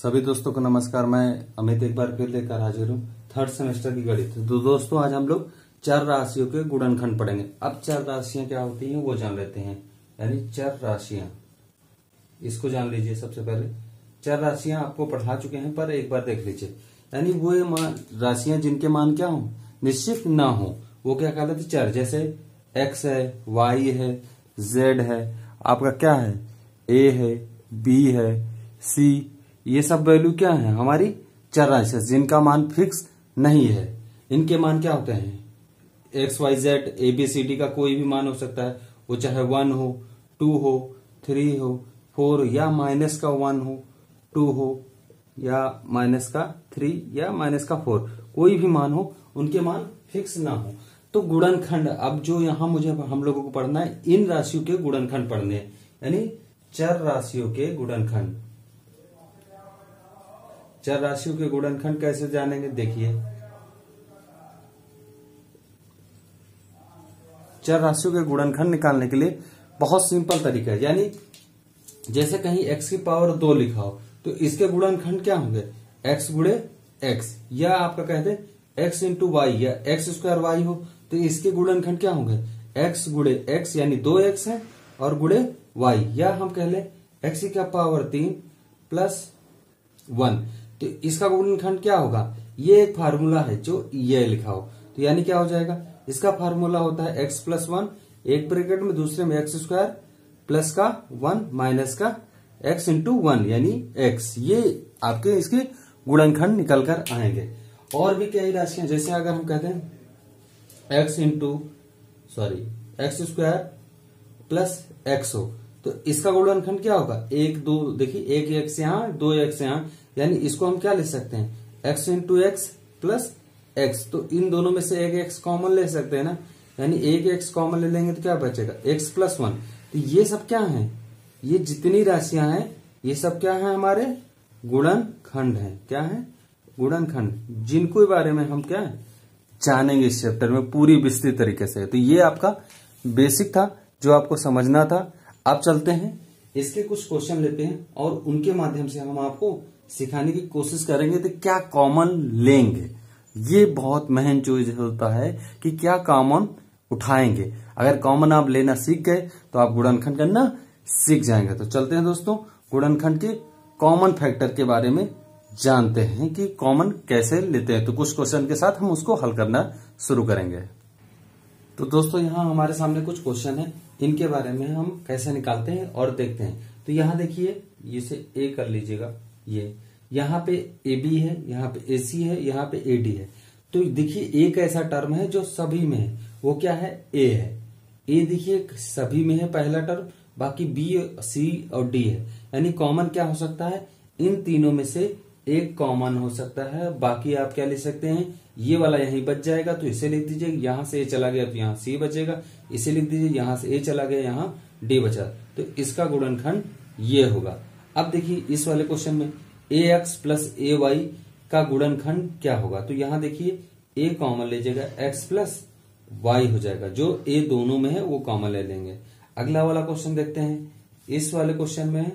सभी दोस्तों को नमस्कार। मैं अमित एक बार फिर लेकर हाजिर हूँ थर्ड सेमेस्टर की गणित। तो दोस्तों आज हम लोग चर राशियों के गुणनखंड पढ़ेंगे। अब चर राशियां क्या होती हैं वो जान लेते हैं। यानी चर राशियां, इसको जान लीजिए। सबसे पहले चर राशियां आपको पढ़ा चुके हैं पर एक बार देख लीजिए। यानी वो राशियां जिनके मान क्या हो, निश्चित ना हो, वो क्या कहलाते हैं चर। जैसे x है, y है, z है, आपका क्या है, a है, b है, c, ये सब वैल्यू क्या है हमारी चर राशि जिनका मान फिक्स नहीं है। इनके मान क्या होते हैं, x y z a b c d का कोई भी मान हो सकता है। वो चाहे 1 हो, 2 हो, 3 हो, 4 या माइनस का 1 हो, 2 हो या माइनस का 3 या माइनस का 4, कोई भी मान हो, उनके मान फिक्स ना हो। तो गुणनखंड, अब जो यहां मुझे हम लोगों को पढ़ना है, इन राशियों के गुणनखंड पढ़ने हैं। यानी चर राशियों के गुणनखंड। चर राशियों के गुणनखंड कैसे जानेंगे, देखिए। चर राशियों के गुणनखंड निकालने के लिए बहुत सिंपल तरीका है। यानी जैसे कहीं x की पावर 2 लिखा हो तो इसके गुणनखंड क्या होंगे, x गुणे x, या आपका कहते x इंटू वाई या x स्क्वायर वाई हो तो इसके गुणनखंड क्या होंगे, x गुणे x यानी 2x है और गुणे y, या हम कह ले x की पावर 3 प्लस 1, तो इसका गुणनखंड क्या होगा। ये एक फार्मूला है जो ये लिखा हो, तो यानी क्या हो जाएगा, इसका फार्मूला होता है x प्लस 1, एक ब्रैकेट में दूसरे में x स्क्वायर प्लस का 1 माइनस का x इंटू 1 यानी x। ये आपके इसके गुणनखंड निकल कर आएंगे। और भी कई राशियां, जैसे अगर हम कहते हैं x स्क्वायर प्लस x हो तो इसका गुणनखंड क्या होगा, 1 2, देखिए एक x यहाँ 2x यहाँ, यानी इसको हम क्या लिख सकते हैं, x into x plus x। तो इन दोनों में से एक x कॉमन ले सकते हैं ना, यानी एक x कॉमन ले लेंगे तो क्या बचेगा, x प्लस 1। तो ये सब क्या है, ये जितनी राशियां हैं ये सब क्या है, हमारे गुणनखंड है। क्या है, गुणनखंड, जिनको बारे में हम क्या जानेंगे इस चैप्टर में पूरी विस्तृत तरीके से। तो ये आपका बेसिक था जो आपको समझना था। अब चलते हैं इसके कुछ क्वेश्चन लेते हैं और उनके माध्यम से हम आपको सिखाने की कोशिश करेंगे तो क्या कॉमन लेंगे। ये बहुत मेहन चीज होता है कि क्या कॉमन उठाएंगे। अगर कॉमन आप लेना सीख गए तो आप गुणनखंड करना सीख जाएंगे। तो चलते हैं दोस्तों, गुणनखंड के कॉमन फैक्टर के बारे में जानते हैं कि कॉमन कैसे लेते हैं। तो कुछ क्वेश्चन के साथ हम उसको हल करना शुरू करेंगे। तो दोस्तों यहाँ हमारे सामने कुछ क्वेश्चन है, इनके बारे में हम कैसे निकालते हैं और देखते हैं। तो यहाँ देखिए, इसे ए कर लीजिएगा। ये यहाँ पे ए बी है, यहाँ पे ए सी है, यहाँ पे ए डी है। तो देखिए एक ऐसा टर्म है जो सभी में है, वो क्या है, ए है। ए देखिए सभी में है पहला टर्म, बाकी बी सी और डी है। यानी कॉमन क्या हो सकता है, इन तीनों में से एक कॉमन हो सकता है। बाकी आप क्या लिख सकते हैं, ये वाला यहीं बच जाएगा तो इसे लिख दीजिए, यहां से ए चला गया तो यहाँ सी बचेगा, इसे लिख दीजिए, यहां से ए चला गया यहाँ डी बचा, तो इसका गुणनखंड ये होगा। अब देखिए इस वाले क्वेश्चन में ए एक्स प्लस ए वाई का गुणनखंड क्या होगा। तो यहाँ देखिए ए कॉमन लीजिएगा, एक्स प्लस वाई हो जाएगा, जो ए दोनों में है वो कॉमन ले लेंगे। अगला वाला क्वेश्चन देखते हैं। इस वाले क्वेश्चन में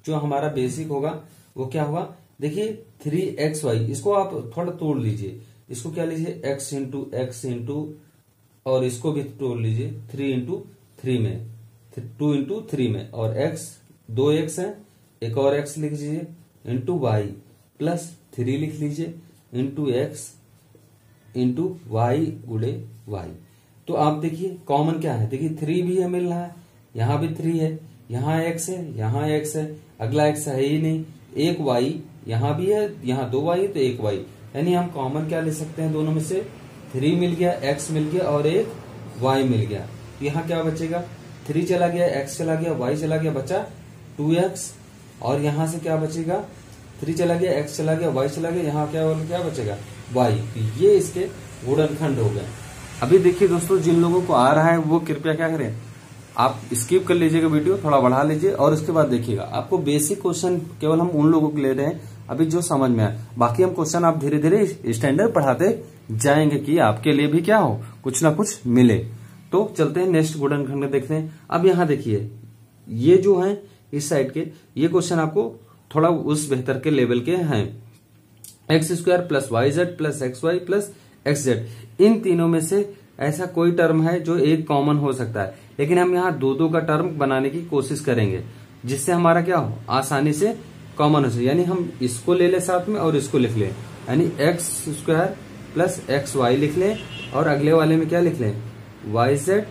जो हमारा बेसिक होगा वो क्या होगा, देखिए 3xy, इसको आप थोड़ा तोड़ लीजिए, इसको क्या लीजिए x इंटू और इसको भी तोड़ लीजिए 3 इंटू 3 में, 2 इंटू 3 में, और x 2x है, एक और x लिख लीजिए इंटू वाई प्लस 3 लिख लीजिए इंटू एक्स इंटू वाई गुणे वाई। तो आप देखिए कॉमन क्या है, देखिए 3 भी है मिल रहा है, यहाँ भी 3 है, यहाँ x है, यहाँ x है, अगला x है ही नहीं, एक y यहाँ भी है, यहाँ 2 y है तो एक y। यानी हम कॉमन क्या ले सकते हैं, दोनों में से 3 मिल गया, x मिल गया और एक y मिल गया। तो यहाँ क्या बचेगा, 3 चला गया, x चला गया, y चला गया, बचा 2x, और यहाँ से क्या बचेगा, 3 चला गया, x चला गया, y चला गया, यहाँ क्या बचेगा, y। तो ये इसके गुणनखंड हो गए। अभी देखिए दोस्तों, जिन लोगों को आ रहा है वो कृपया क्या करें, आप स्किप कर लीजिएगा, वीडियो थोड़ा बढ़ा लीजिए और उसके बाद देखिएगा। आपको बेसिक क्वेश्चन केवल हम उन लोगों को ले रहे हैं अभी जो समझ में आए, बाकी हम क्वेश्चन आप धीरे धीरे स्टैंडर्ड पढ़ाते जाएंगे कि आपके लिए भी क्या हो, कुछ ना कुछ मिले। तो चलते हैं नेक्स्ट गुणनखंड देखते हैं। अब यहाँ देखिए ये जो है इस साइड के, ये क्वेश्चन आपको थोड़ा उस बेहतर के लेवल के हैं। X square plus y z plus x y plus x z, इन तीनों में से ऐसा कोई टर्म है जो एक कॉमन हो सकता है, लेकिन हम यहाँ दो दो का टर्म बनाने की कोशिश करेंगे जिससे हमारा क्या हो, आसानी से कॉमन हो सके। यानी हम इसको ले लें साथ में और इसको लिख लें, यानी X square plus x Y लिख लें और अगले वाले में क्या लिख लें, वाई जेड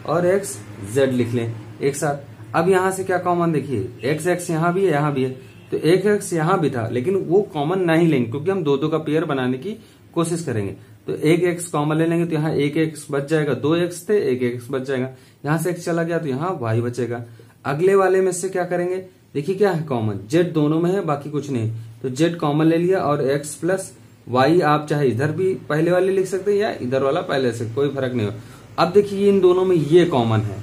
और एक्स जेड लिख लें एक साथ। अब यहां से क्या कॉमन, देखिए एक्स एक्स यहाँ भी है यहाँ भी है, तो एक एक्स यहाँ भी था लेकिन वो कॉमन नहीं लेंगे क्योंकि हम दो दो का पेयर बनाने की कोशिश करेंगे। तो एक एक्स कॉमन ले लेंगे तो यहाँ एक एक्स बच जाएगा, दो एक्स थे एक एक्स बच जाएगा, यहाँ से एक्स चला गया तो यहाँ वाई बचेगा। अगले वाले में से क्या करेंगे, देखिए क्या है कॉमन, जेड दोनों में है बाकी कुछ नहीं, तो जेड कॉमन ले लिया और एक्स प्लस वाई आप चाहे इधर भी पहले वाले लिख सकते हैं या इधर वाला पहले से, कोई फर्क नहीं हो। अब देखिए इन दोनों में ये कॉमन है,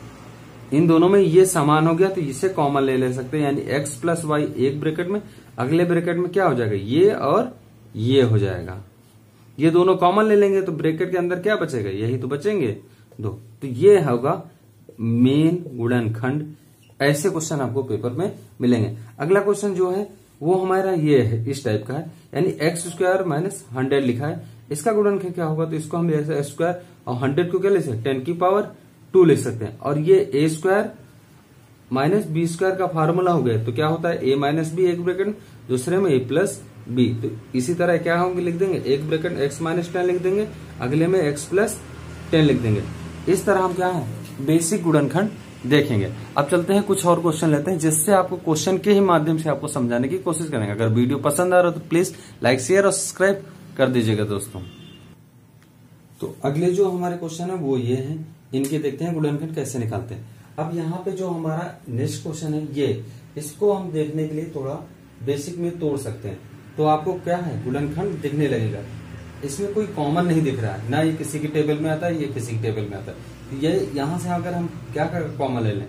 इन दोनों में ये समान हो गया तो इसे कॉमन ले सकते हैं, यानी एक्स प्लस वाई एक ब्रैकेट में, अगले ब्रैकेट में क्या हो जाएगा, ये और ये हो जाएगा। ये दोनों कॉमन ले लेंगे तो ब्रैकेट के अंदर क्या बचेगा, यही तो बचेंगे दो। तो ये होगा मेन गुणनखंड। ऐसे क्वेश्चन आपको पेपर में मिलेंगे। अगला क्वेश्चन जो है वो हमारा ये है, इस टाइप का है, यानी एक्स स्क्वायर माइनस 100 लिखा है, इसका गुणनखंड क्या होगा, तो इसको हम ले सकते हैं स्क्वायर और 100 को क्या ले सकते हैं 10 की पावर 2 लिख सकते हैं। और ये ए स्क्वायर माइनस बी स्क्वायर का फार्मूला हो गया, तो क्या होता है ए माइनस बी एक ब्रैकेट, दूसरे में ए प्लस बी, तो इसी तरह क्या होंगे लिख देंगे, एक ब्रैकेट एक्स माइनस 10 लिख देंगे, अगले में एक्स प्लस 10 लिख देंगे। इस तरह हम क्या है बेसिक गुणनखंड देखेंगे। अब चलते हैं कुछ और क्वेश्चन लेते हैं जिससे आपको क्वेश्चन के ही माध्यम से आपको समझाने की कोशिश करेंगे। अगर वीडियो पसंद आ रहा हो तो प्लीज लाइक शेयर और सब्सक्राइब कर दीजिएगा दोस्तों। तो अगले जो हमारे क्वेश्चन है वो ये है, इनके देखते हैं गुणनखंड कैसे निकालते हैं। अब यहाँ पे जो हमारा नेक्स्ट क्वेश्चन है ये, इसको हम देखने के लिए थोड़ा बेसिक में तोड़ सकते हैं, तो आपको क्या है गुणनखंड दिखने लगेगा। इसमें कोई कॉमन नहीं दिख रहा है, ना ये किसी की टेबल में आता है ये किसी की टेबल में आता है। ये यहाँ से अगर हम क्या कर कॉमन ले लें,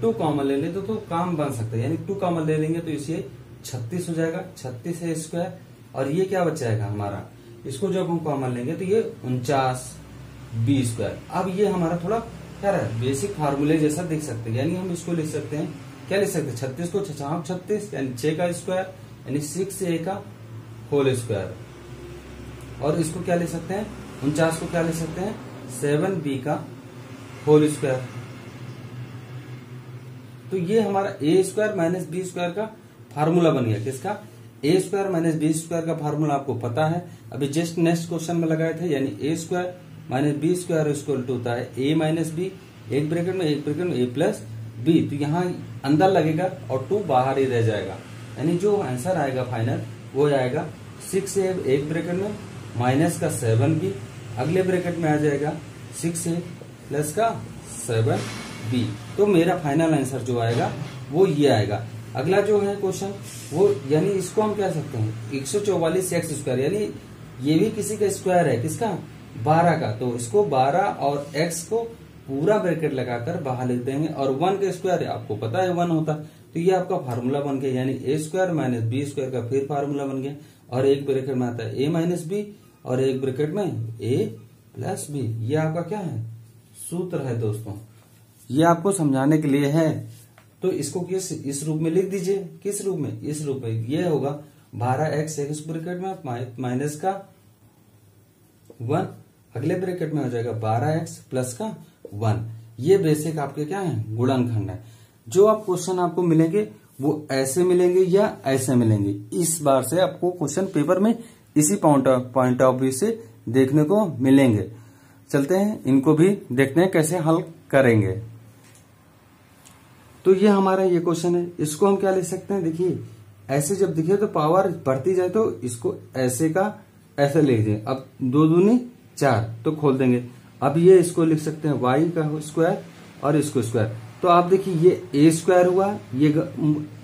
2 कॉमन ले लें तो काम बन सकता है, यानी 2 कॉमन ले लेंगे तो इसे 36 हो जाएगा, 36 है स्क्वायर, और ये क्या बच जाएगा हमारा, इसको जब हम कॉमन लेंगे तो ये 49 बी स्क्वायर। अब ये हमारा थोड़ा क्या है बेसिक फार्मूले जैसा दिख सकते हैं, यानी हम इसको लिख सकते हैं, क्या लिख सकते हैं 36 को 36 यानी 6 का स्क्वायर यानी 6a का होल स्क्वायर, और इसको क्या ले सकते हैं 49 को क्या ले सकते हैं 7b का होल स्क्वायर। तो ये हमारा ए स्क्वायर माइनस बी स्क्वायर का फार्मूला बन गया, किसका, ए स्क्वायर माइनस बी स्क्वायर का फार्मूला आपको पता है, अभी जस्ट नेक्स्ट क्वेश्चन में लगाए थे, यानी a square minus B square equal to होता है ए माइनस बी, एक ब्रैकेट में ए प्लस बी, तो यहाँ अंदर लगेगा और 2 बाहर ही रह जाएगा, यानी जो आंसर आएगा फाइनल वो आएगा 6a एक ब्रैकेट में माइनस का 7b, अगले ब्रैकेट में आ जाएगा 6a प्लस का 7b। तो मेरा फाइनल आंसर जो आएगा वो ये आएगा। अगला जो है क्वेश्चन वो, यानी इसको हम कह सकते हैं 144 एक्स स्क्वायर, यानी ये भी किसी का स्क्वायर है, किसका 12 का, तो इसको 12 और एक्स को पूरा ब्रैकेट लगाकर बाहर लिख देंगे, और 1 का स्क्वायर आपको पता है 1 होता, तो ये आपका फार्मूला बन गया, यानी a square minus B square का फिर फार्मूला बन गया, और एक ब्रैकेट में आता है ए माइनस बी और एक ब्रैकेट में ए प्लस बी। ये आपका क्या है सूत्र है दोस्तों, ये आपको समझाने के लिए है। तो इसको इस रूप में लिख दीजिए, किस रूप में, इस रूप में, ये होगा 12x एक ब्रैकेट में माइनस का 1, अगले ब्रैकेट में हो जाएगा 12x प्लस का 1। ये बेसिक आपके क्या है गुणनखंड है। जो आप क्वेश्चन आपको मिलेंगे वो ऐसे मिलेंगे या ऐसे मिलेंगे, इस बार से आपको क्वेश्चन पेपर में इसी पॉइंट ऑफ व्यू से देखने को मिलेंगे। चलते हैं इनको भी देखते हैं कैसे हल करेंगे। तो ये हमारा ये क्वेश्चन है, इसको हम क्या ले सकते हैं, देखिए ऐसे जब दिखे तो पावर बढ़ती जाए तो इसको ऐसे का ऐसे लिख दें, अब 2 दूनी 4 तो खोल देंगे। अब ये इसको लिख सकते हैं y का स्क्वायर और इसको स्क्वायर, तो आप देखिए ये ए स्क्वायर हुआ, ये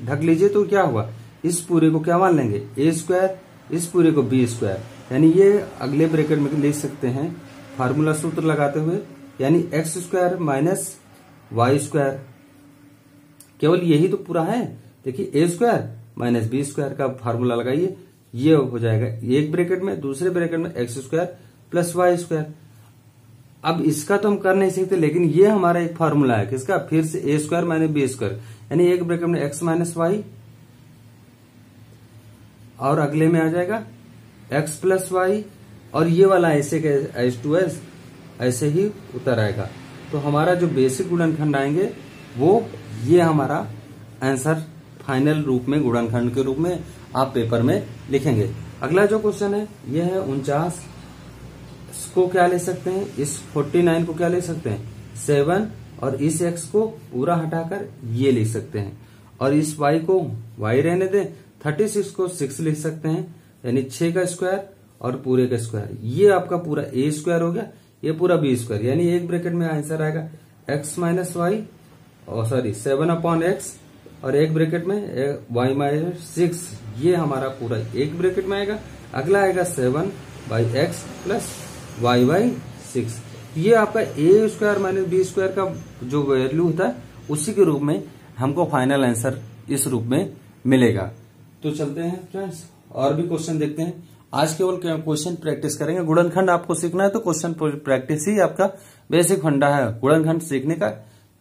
ढक लीजिए तो क्या हुआ, इस पूरे को क्या मान लेंगे ए स्क्वायर, इस पूरे को बी स्क्वायर, यानी ये अगले ब्रैकेट में लिख सकते हैं फार्मूला सूत्र लगाते हुए, यानी X square minus Y square, केवल यही तो पूरा है। देखिए A square minus B square का फार्मूला लगाइए, ये हो जाएगा एक ब्रैकेट में, दूसरे ब्रैकेट में X square plus Y square. अब इसका तो हम कर नहीं सकते, लेकिन ये हमारा एक फार्मूला है किसका, फिर से ए स्क्वायर माइनस बी स्क्वायर, यानी एक ब्रैकेट में एक्स माइनस वाई और अगले में आ जाएगा x प्लस वाई, और ये वाला ऐसे के H2S ऐसे ही उतर आएगा। तो हमारा जो बेसिक गुणनखंड आएंगे वो ये हमारा आंसर फाइनल रूप में गुणनखंड के रूप में आप पेपर में लिखेंगे। अगला जो क्वेश्चन है ये है 49 को क्या ले सकते हैं, इस 49 को क्या ले सकते हैं 7, और इस x को पूरा हटाकर ये लिख सकते हैं, और इस y को y रहने दें, 36 को 6 लिख सकते हैं, यानी 6 का स्क्वायर और पूरे का स्क्वायर, ये आपका पूरा a स्क्वायर हो गया, ये पूरा b स्क्वायर, यानी एक ब्रैकेट में आंसर आएगा x माइनस वाई, और सॉरी 7/x, और एक ब्रैकेट में y माइनस 6, ये हमारा पूरा एक ब्रैकेट में आएगा। अगला आएगा 7/x प्लस y/6, ये आपका a square minus b square का जो वैल्यू होता है उसी के रूप में हमको फाइनल आंसर इस रूप में मिलेगा। तो चलते हैं फ्रेंड्स और भी क्वेश्चन देखते हैं। आज केवल क्वेश्चन प्रैक्टिस करेंगे। गुणनखंड आपको सीखना है तो क्वेश्चन प्रैक्टिस ही आपका बेसिक फंडा है। गुणनखंड सीखने का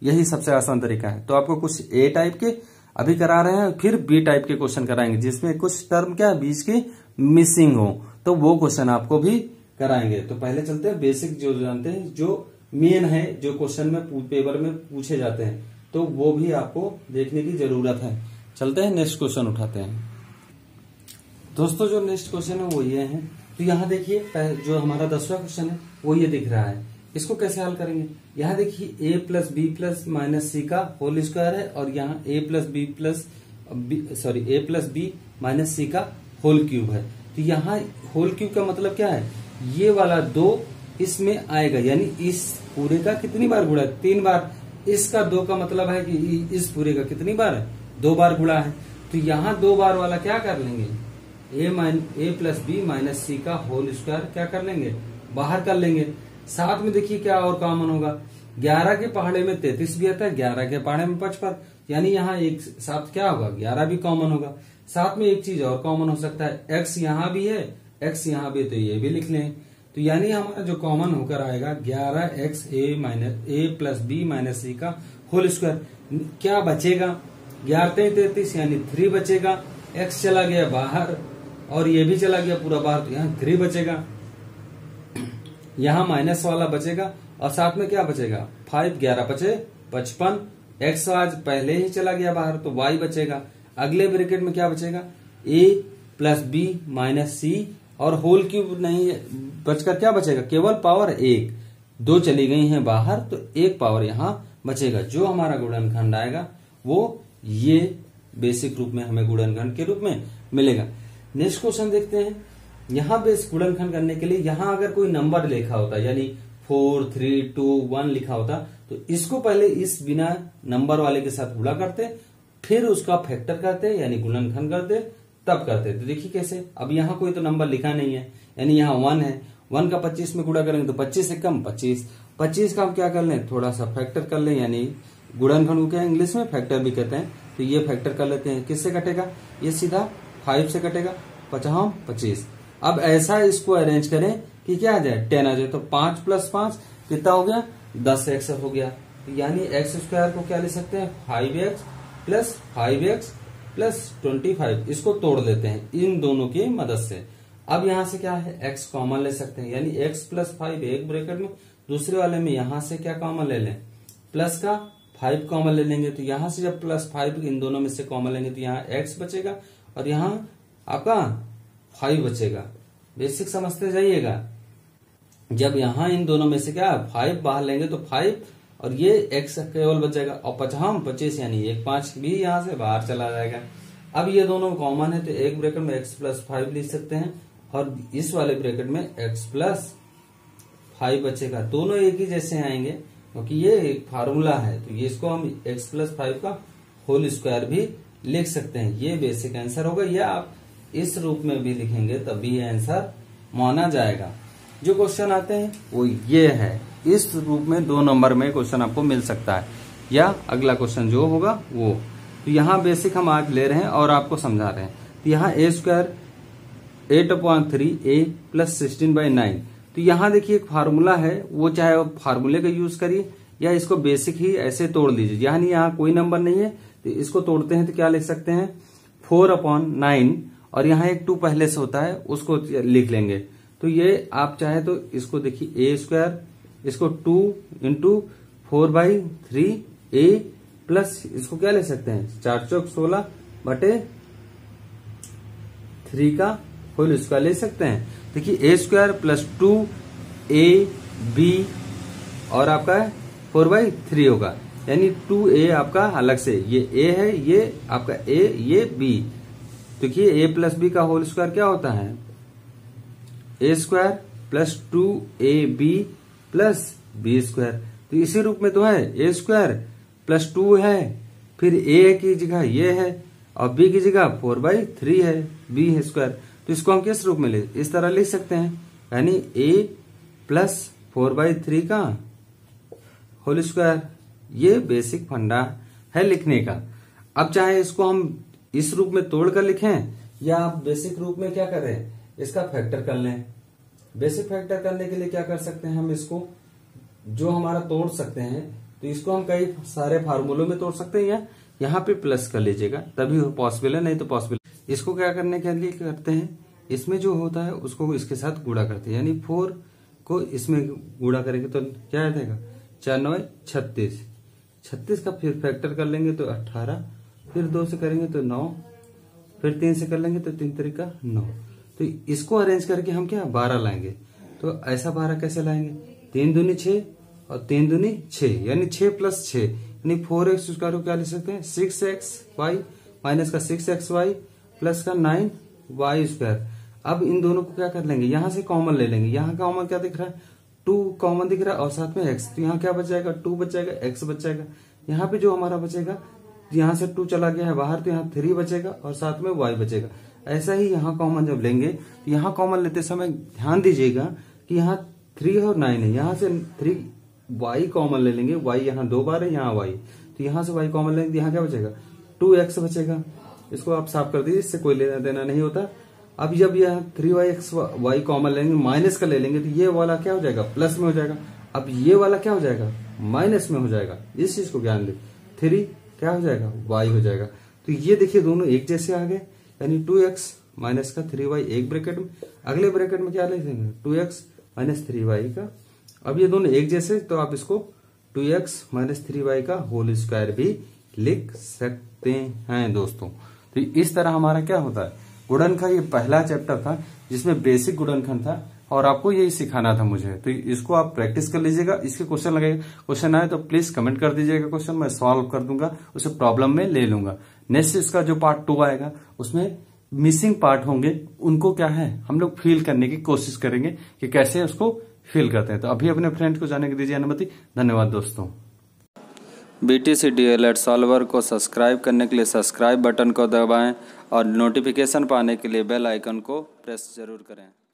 यही सबसे आसान तरीका है। तो आपको कुछ ए टाइप के अभी करा रहे हैं, फिर बी टाइप के क्वेश्चन कराएंगे जिसमें कुछ टर्म क्या बीच की मिसिंग हो, तो वो क्वेश्चन आपको भी कराएंगे। तो पहले चलते हैं बेसिक जो जानते हैं, जो मेन है, जो क्वेश्चन में पेपर में पूछे जाते हैं, तो वो भी आपको देखने की जरूरत है। चलते हैं नेक्स्ट क्वेश्चन उठाते हैं। दोस्तों जो नेक्स्ट क्वेश्चन है वो ये है। तो यहाँ देखिए जो हमारा 10वां क्वेश्चन है वो ये दिख रहा है। इसको कैसे हल करेंगे, यहाँ देखिए a plus b plus minus c का होल स्क्वायर है, और यहाँ a plus b minus c का होल क्यूब है। तो यहाँ होल क्यूब का मतलब क्या है, ये वाला 2 इसमें आएगा, यानी इस पूरे का कितनी बार गुणा है 3 बार, इसका 2 का मतलब है कि इस पूरे का कितनी बार है 2 बार गुणा है। तो यहाँ 2 बार वाला क्या कर लेंगे, a plus b minus c का होल स्क्वायर क्या कर लेंगे, बाहर कर लेंगे। साथ में देखिए क्या और कॉमन होगा, 11 के पहाड़े में 33 भी आता है, 11 के पहाड़े में 55, यानी यहाँ एक साथ क्या होगा 11 भी कॉमन होगा। साथ में एक चीज और कॉमन हो सकता है, x यहाँ भी है, x यहाँ भी, तो ये भी लिख लें। तो यानी हमारा जो कॉमन होकर आएगा 11x a plus b minus c का होल स्क्वायर। क्या बचेगा, 11 33 यानी 3 बचेगा, x चला गया बाहर और ये भी चला गया पूरा बाहर, तो यहाँ 3 बचेगा, यहाँ माइनस वाला बचेगा, और साथ में क्या बचेगा 5, 11 बचे 55, x आज पहले ही चला गया बाहर तो y बचेगा। अगले ब्रैकेट में क्या बचेगा a प्लस बी माइनस सी, और होल क्यूब नहीं बचकर क्या बचेगा, केवल पावर 1, 2 चली गई हैं बाहर तो 1 पावर यहाँ बचेगा। जो हमारा गुणनखंड आएगा वो ये बेसिक रूप में हमें गुणनखंड के रूप में मिलेगा। नेक्स्ट क्वेश्चन देखते हैं। यहाँ बेस गुणनखंड करने के लिए यहाँ अगर कोई नंबर लिखा होता यानी 4, 3, 2, 1 लिखा होता तो इसको पहले इस बिना नंबर वाले के साथ गुणा करते, फिर उसका फैक्टर करते यानी गुणनखंड करते, तब करते। तो देखिए कैसे, अब यहाँ कोई तो नंबर लिखा नहीं है, यानी यहाँ 1 है, 1 का 25 में गुणा करेंगे तो 25 से कम 25 का हम क्या कर लें थोड़ा सा फैक्टर कर लें, यानी गुणनखंड को क्या इंग्लिश में फैक्टर भी कहते हैं। तो ये फैक्टर कर लेते हैं, किससे कटेगा, ये सीधा 5 से कटेगा, 50 25। अब ऐसा इसको अरेंज करें कि क्या आ जाए 10 आ जाए, तो 5 प्लस 5 कितना हो गया 10x हो गया। यानी x स्क्वायर को क्या ले सकते हैं 5x प्लस 25, इसको तोड़ लेते हैं इन दोनों की मदद से। अब यहाँ से क्या है x कॉमन ले सकते हैं, यानी x प्लस 5 एक ब्रैकेट में, दूसरे वाले में यहाँ से क्या कॉमन ले लें प्लस का 5 कॉमन ले लेंगे। तो यहाँ से जब प्लस 5 इन दोनों में से कॉमन लेंगे तो यहाँ x बचेगा और यहाँ आपका 5 बचेगा। बेसिक समझते जाइएगा, जब यहाँ इन दोनों में से क्या 5 बाहर लेंगे तो 5 और ये x केवल बच जाएगा, और 50 25 यानी 1 5 भी यहाँ से बाहर चला जाएगा। अब ये दोनों कॉमन है तो एक ब्रैकेट में x प्लस 5 लिख सकते हैं और इस वाले ब्रैकेट में x प्लस 5 बचेगा। दोनों एक ही जैसे आएंगे क्योंकि ये एक फार्मूला है, तो ये इसको हम x प्लस 5 का होल स्क्वायर भी लिख सकते हैं। ये बेसिक आंसर होगा, या आप इस रूप में भी लिखेंगे तभी ये आंसर माना जाएगा। जो क्वेश्चन आते हैं वो ये है, इस रूप में 2 नंबर में क्वेश्चन आपको मिल सकता है, या अगला क्वेश्चन जो होगा वो। तो यहाँ बेसिक हम आज ले रहे हैं और आपको समझा रहे हैं। तो यहाँ a स्क्वायर 8/3a प्लस 16/9। तो यहाँ देखिए एक फार्मूला है, वो चाहे फार्मूले का यूज करिए या इसको बेसिक ही ऐसे तोड़ लीजिए। यानी यहाँ कोई नंबर नहीं है तो इसको तोड़ते हैं तो क्या लिख सकते हैं 4/9, और यहाँ एक 2 पहले से होता है, उसको लिख लेंगे। तो ये आप चाहे तो इसको देखिए a स्क्वायर, इसको 2 इंटू 4/3 a प्लस इसको क्या ले सकते हैं 4 चौक 16 बटे 3 का होल स्क्वायर ले सकते हैं। देखिए a स्क्वायर प्लस 2ab और आपका 4/3 होगा, यानी 2a आपका अलग से, ये a है, ये आपका a, ये b। देखिए a प्लस b का होल स्क्वायर क्या होता है a square plus 2ab plus b square. तो इसी रूप में तो है, a स्क्वायर प्लस 2 है, फिर a की जगह ये है और b की जगह 4/3 है, b है स्क्वायर। तो इसको हम किस रूप में इस तरह लिख सकते हैं, यानी a प्लस 4/3 का होल स्क्वायर। ये बेसिक फंडा है लिखने का। अब चाहे इसको हम इस रूप में तोड़ कर लिखें या आप बेसिक रूप में क्या करें, इसका फैक्टर कर लें। बेसिक फैक्टर करने के लिए क्या कर सकते हैं, हम इसको जो हमारा तोड़ सकते हैं, तो इसको हम कई सारे फार्मूलों में तोड़ सकते हैं, या यहाँ पे प्लस कर लीजिएगा तभी पॉसिबल है, नहीं तो पॉसिबल। इसको क्या करने के लिए करते हैं, इसमें जो होता है उसको इसके साथ गुणा करते हैं, यानी 4 को इसमें गुणा करेंगे तो क्या आ जाएगा 4 9 36, 36 का फिर फैक्टर कर लेंगे तो 18, फिर 2 से करेंगे तो 9, फिर 3 से कर लेंगे तो 3 3 का 9। तो इसको अरेंज करके हम क्या 12 लाएंगे। तो ऐसा 12 कैसे लाएंगे, 3 दूनी 6 और 3 दूनी 6, यानी 6 प्लस 6 यानी 4x स्क्वायर को क्या लिख सकते हैं 6xy माइनस का 6xy प्लस का 9y स्क्वायर। अब इन दोनों को क्या कर लेंगे, यहां से कॉमन ले लेंगे। यहाँ कॉमन क्या दिख रहा है 2 कॉमन दिख रहा है और साथ में x, तो यहाँ क्या बच जाएगा 2 बच जाएगा, x बच जाएगा। यहाँ पे जो हमारा बचेगा, यहाँ से 2 चला गया है बाहर तो यहाँ 3 बचेगा और साथ में y बचेगा। ऐसा ही यहाँ कॉमन जब लेंगे तो यहाँ कॉमन लेते समय ध्यान दीजिएगा कि यहाँ 3 और 9 है, यहाँ से 3y कॉमन ले लेंगे, y यहाँ 2 बार है, यहाँ y, तो यहाँ से y कॉमन लेंगे, यहाँ क्या बचेगा 2x बचेगा। इसको आप साफ कर दीजिए, इससे कोई लेना देना नहीं होता। अब जब यह 3y कॉमन लेंगे, माइनस का ले लेंगे तो ये वाला क्या हो जाएगा प्लस में हो जाएगा। अब ये वाला क्या हो जाएगा माइनस में हो जाएगा, इस चीज को ज्ञान दे। 3 क्या हो जाएगा y हो जाएगा। तो ये देखिए दोनों एक जैसे आ गए, यानी 2x माइनस का 3y एक ब्रैकेट में, अगले ब्रैकेट में क्या लिख देंगे 2x माइनस 3y का। अब ये दोनों एक जैसे, तो आप इसको 2x माइनस 3y का होल स्क्वायर भी लिख सकते हैं दोस्तों। तो इस तरह हमारा क्या होता है गुणन का ये पहला चैप्टर था जिसमें बेसिक गुणनखंड था और आपको यही सिखाना था मुझे। तो इसको आप प्रैक्टिस कर लीजिएगा। इसके क्वेश्चन लगेगा, क्वेश्चन आए तो प्लीज कमेंट कर दीजिएगा, क्वेश्चन मैं सॉल्व कर दूंगा, उसे प्रॉब्लम में ले लूंगा। नेक्स्ट इसका जो पार्ट 2 आएगा उसमें मिसिंग पार्ट होंगे, उनको क्या है हम लोग फिल करने की कोशिश करेंगे कि कैसे उसको फिल करते हैं। तो अभी अपने फ्रेंड को जाने की दीजिए अनुमति। धन्यवाद दोस्तों। BTC DLED सॉल्वर को सब्सक्राइब करने के लिए सब्सक्राइब बटन को दबाएं और नोटिफिकेशन पाने के लिए बेल आइकन को प्रेस जरूर करें।